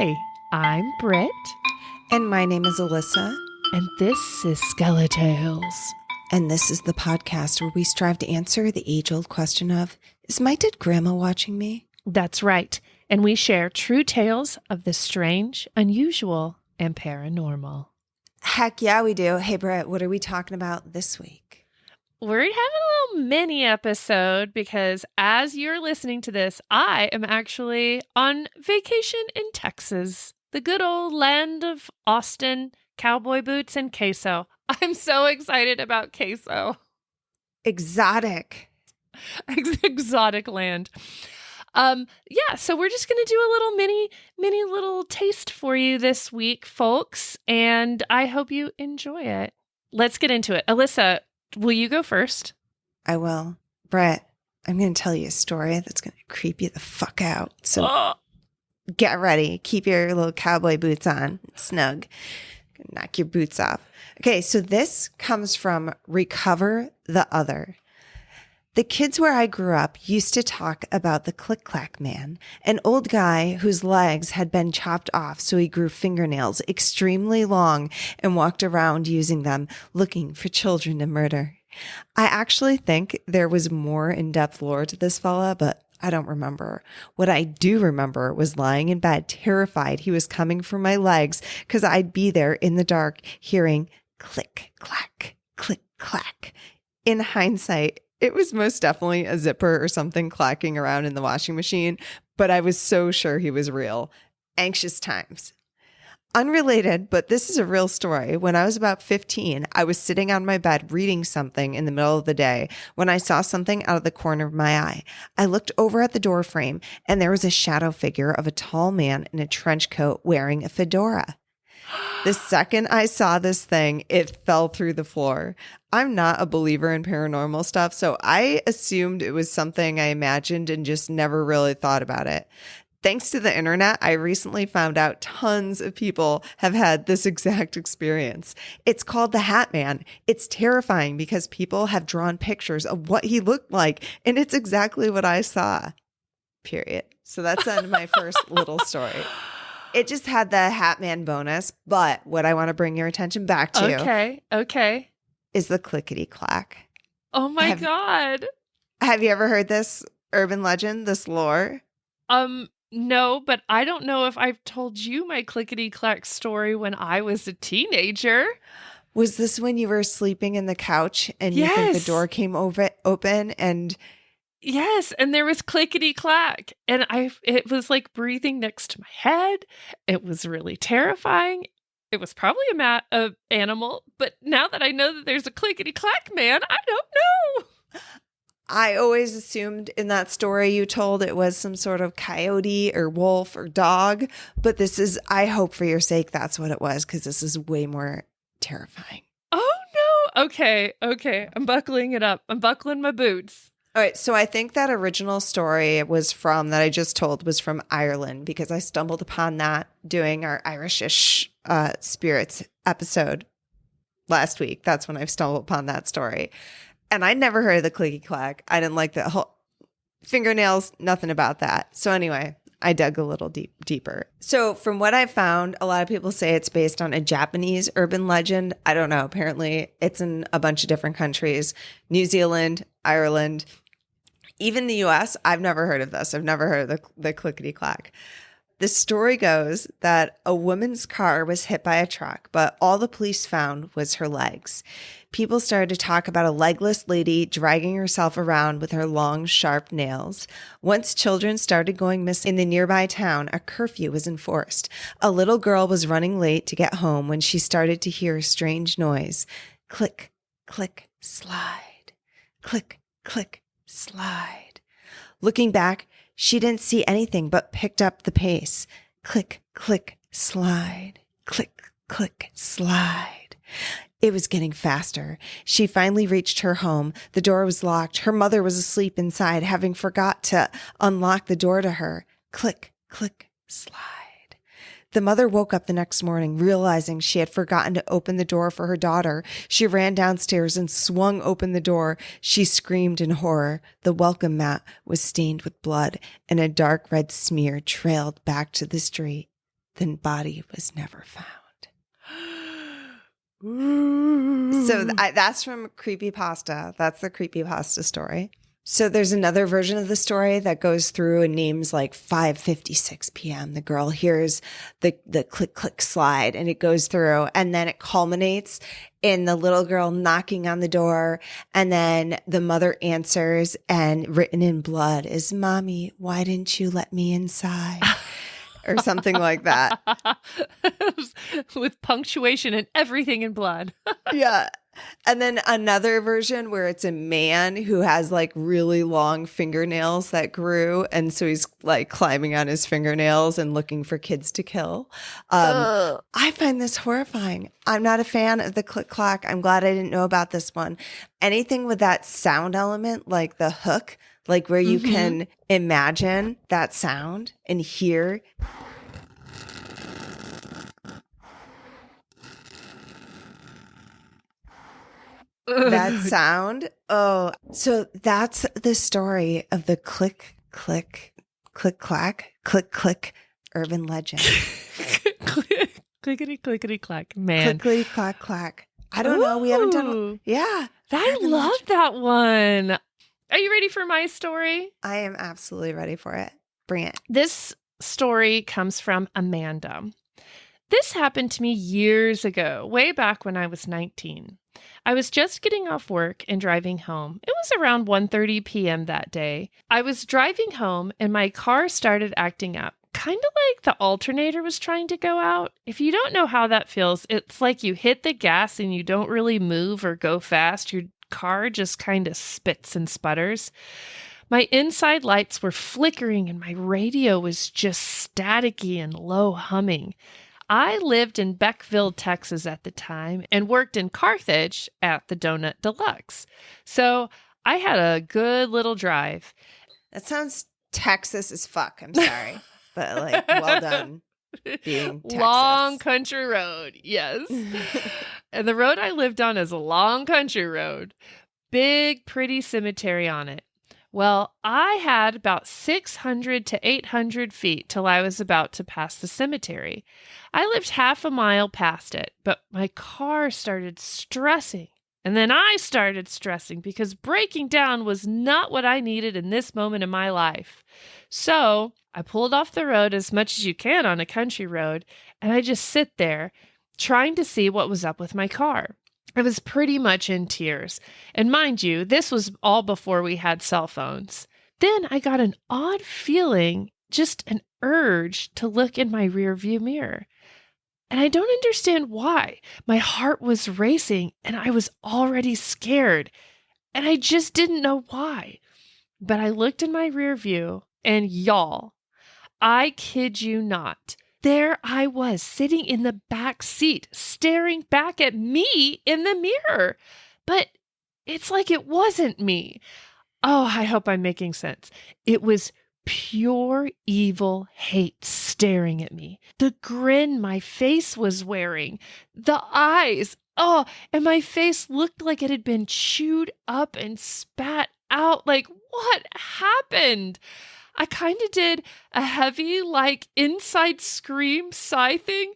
Hi, I'm Britt, And my name is Alissa. and this is Skeletales. And this is the podcast where we strive to answer the age-old question of, is my dead grandma watching me? That's right, and we share true tales of the strange, unusual, and paranormal. Heck yeah, we do. Hey, Britt, what are we talking about this week? We're having a little mini episode because as you're listening to this, I am actually on vacation in Texas, the good old land of Austin, cowboy boots, and queso. I'm so excited about queso. Exotic. Exotic land. So we're just going to do a little mini little taste for you this week, folks, and I hope you enjoy it. Let's get into it. Alissa, will you go first? I will. Britt, I'm going to tell you a story that's going to creep you the fuck out. So Get ready. Keep your little cowboy boots on. Snug. Knock your boots off. Okay, so this comes from Recover the Other. The kids where I grew up used to talk about the Click Clack Man, an old guy whose legs had been chopped off so he grew fingernails extremely long and walked around using them, looking for children to murder. I actually think there was more in-depth lore to this fella, but I don't remember. What I do remember was lying in bed, terrified he was coming for my legs because I'd be there in the dark hearing click, clack, click, clack. In hindsight, it was most definitely a zipper or something clacking around in the washing machine, but I was so sure he was real. Anxious times. Unrelated, but this is a real story. When I was about 15, I was sitting on my bed reading something in the middle of the day when I saw something out of the corner of my eye. I looked over at the door frame and there was a shadow figure of a tall man in a trench coat wearing a fedora. The second I saw this thing, it fell through the floor. I'm not a believer in paranormal stuff, so I assumed it was something I imagined and just never really thought about it. Thanks to the internet, I recently found out tons of people have had this exact experience. It's called the Hat Man. It's terrifying because people have drawn pictures of what he looked like, and it's exactly what I saw. Period. So that's the end of my first little story. It just had the Hat Man bonus, but what I want to bring your attention back to Okay. is the clickety clack. Oh my God. Have you ever heard this urban legend, this lore? No, but I don't know if I've told you my clickety clack story when I was a teenager. Was this when you were sleeping in the couch and you think the door came open and... Yes, and there was clickety clack, and it was like breathing next to my head. It was really terrifying. It was probably a animal, but now that I know that there's a clickety clack man, I don't know. I always assumed in that story you told it was some sort of coyote or wolf or dog, but this is, I hope for your sake that's what it was, because this is way more terrifying. Oh no. Okay. I'm buckling it up. I'm buckling my boots. All right, so I think that original story that I just told was from Ireland, because I stumbled upon that doing our Irishish spirits episode last week. That's when I stumbled upon that story. And I never heard of the clicky clack. I didn't like the whole fingernails, nothing about that. So anyway, I dug a little deeper. So from what I found, a lot of people say it's based on a Japanese urban legend. I don't know. Apparently it's in a bunch of different countries. New Zealand, Ireland, even the US. I've never heard of this. I've never heard of the clickety clack. The story goes that a woman's car was hit by a truck, but all the police found was her legs. People started to talk about a legless lady dragging herself around with her long, sharp nails. Once children started going missing in the nearby town, a curfew was enforced. A little girl was running late to get home when she started to hear a strange noise. Click, click, slide. Click, click, slide. Looking back, she didn't see anything but picked up the pace. Click, click, slide. Click, click, slide. It was getting faster. She finally reached her home. The door was locked. Her mother was asleep inside, having forgot to unlock the door to her. Click, click, slide. The mother woke up the next morning, realizing she had forgotten to open the door for her daughter. She ran downstairs and swung open the door. She screamed in horror. The welcome mat was stained with blood, and a dark red smear trailed back to the street. the body was never found. Ooh. So that's from Creepypasta. That's the Creepypasta story. So there's another version of the story that goes through and names like 5:56 p.m. The girl hears the click, click slide and it goes through and then it culminates in the little girl knocking on the door. And then the mother answers and written in blood is, "Mommy, why didn't you let me inside?" Or something like that. With punctuation and everything in blood. Yeah. And then another version where it's a man who has like really long fingernails that grew. And so he's like climbing on his fingernails and looking for kids to kill. I find this horrifying. I'm not a fan of the click clack. I'm glad I didn't know about this one. Anything with that sound element, like the hook, like where you can imagine that sound and hear. That sound. Oh, so that's the story of the click, click, click, clack, click, click urban legend. Clickety, clickety, clack, man. Clickety, clack, clack. I don't know. We haven't done. Yeah. I love that one. Are you ready for my story? I am absolutely ready for it. Bring it. This story comes from Amanda. This happened to me years ago, way back when I was 19. I was just getting off work and driving home. It was around 1:30 p.m. that day. I was driving home and my car started acting up, kind of like the alternator was trying to go out. If you don't know how that feels, it's like you hit the gas and you don't really move or go fast. Your car just kind of spits and sputters. My inside lights were flickering and my radio was just staticky and low humming. I lived in Beckville, Texas at the time and worked in Carthage at the Donut Deluxe. So I had a good little drive. That sounds Texas as fuck. I'm sorry. But like, well done being Texas. Long country road. Yes. And the road I lived on is a long country road. Big, pretty cemetery on it. Well, I had about 600 to 800 feet till I was about to pass the cemetery. I lived half a mile past it, but my car started stressing. And then I started stressing because breaking down was not what I needed in this moment in my life. So I pulled off the road as much as you can on a country road, and I just sit there trying to see what was up with my car. I was pretty much in tears. And mind you, this was all before we had cell phones. Then I got an odd feeling, just an urge to look in my rearview mirror. And I don't understand why. My heart was racing and I was already scared. And I just didn't know why. But I looked in my rear view and y'all, I kid you not, there I was sitting in the back seat, staring back at me in the mirror. But it's like it wasn't me. Oh, I hope I'm making sense. It was pure evil hate staring at me. The grin my face was wearing, the eyes. Oh, and my face looked like it had been chewed up and spat out. Like, what happened? I kind of did a heavy, like, inside scream sigh thing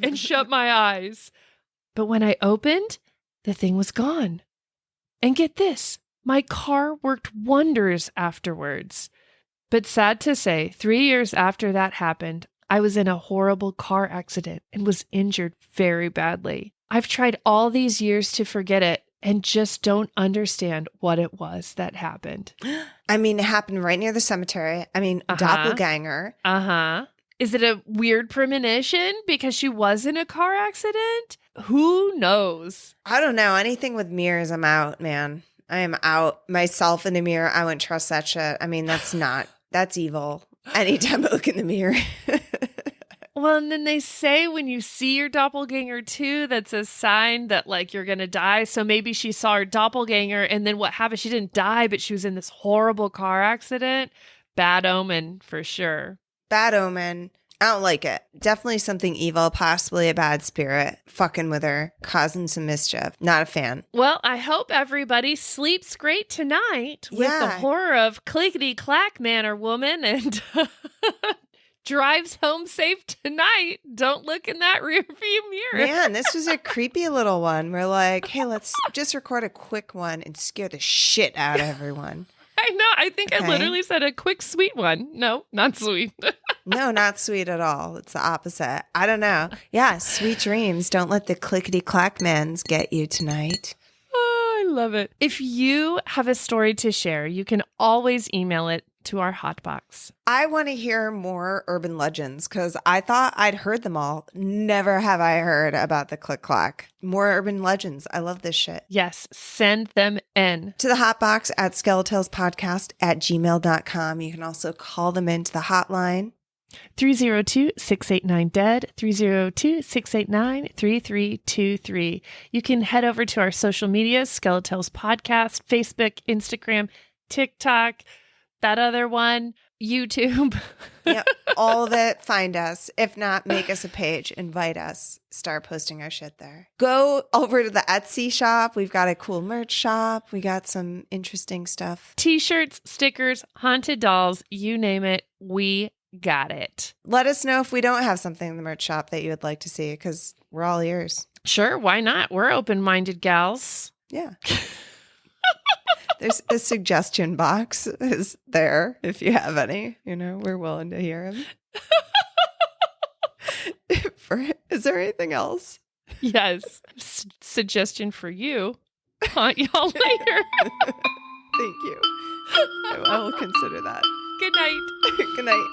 and shut my eyes. But when I opened, the thing was gone. And get this, my car worked wonders afterwards. But sad to say, 3 years after that happened, I was in a horrible car accident and was injured very badly. I've tried all these years to forget it and just don't understand what it was that happened. I mean, it happened right near the cemetery. I mean, doppelganger. Is it a weird premonition because she was in a car accident? Who knows? I don't know. Anything with mirrors, I'm out, man. I am out. Myself in the mirror, I wouldn't trust that shit. I mean, that's evil. Anytime I look in the mirror. Well, and then they say when you see your doppelganger too, that's a sign that like you're going to die. So maybe she saw her doppelganger and then what happened? She didn't die, but she was in this horrible car accident. Bad omen for sure. Bad omen. I don't like it. Definitely something evil, possibly a bad spirit, fucking with her, causing some mischief. Not a fan. Well, I hope everybody sleeps great tonight with the horror of Clickety Clack Man or woman and drives home safe tonight. Don't look in that rearview mirror. Man, this was a creepy little one. We're like, hey, let's just record a quick one and scare the shit out of everyone. I know. I think I literally said a quick, sweet one. No, not sweet. No, not sweet at all. It's the opposite. I don't know. Yeah, sweet dreams. Don't let the clickety clack mans get you tonight. Oh, I love it. If you have a story to share, you can always email it to our hotbox. I want to hear more urban legends because I thought I'd heard them all. Never have I heard about the Click Clack. More urban legends. I love this shit. Yes, send them in. To the hotbox at skeletalspodcast@gmail.com. You can also call them into the hotline. 302-689-DEAD, 302-689-3323. You can head over to our social media, Skeletals Podcast, Facebook, Instagram, TikTok, that other one, YouTube. Yep, all of it. Find us. If not, make us a page. Invite us. Start posting our shit there. Go over to the Etsy shop. We've got a cool merch shop. We got some interesting stuff. T-shirts, stickers, haunted dolls, you name it, we got it. Let us know if we don't have something in the merch shop that you would like to see because we're all ears. Sure, why not? We're open-minded gals. Yeah. There's a suggestion box is there if you have any. You know, we're willing to hear them. Is there anything else? Yes. Suggestion for you. Haunt y'all later. Thank you. I will consider that. Good night. Good night.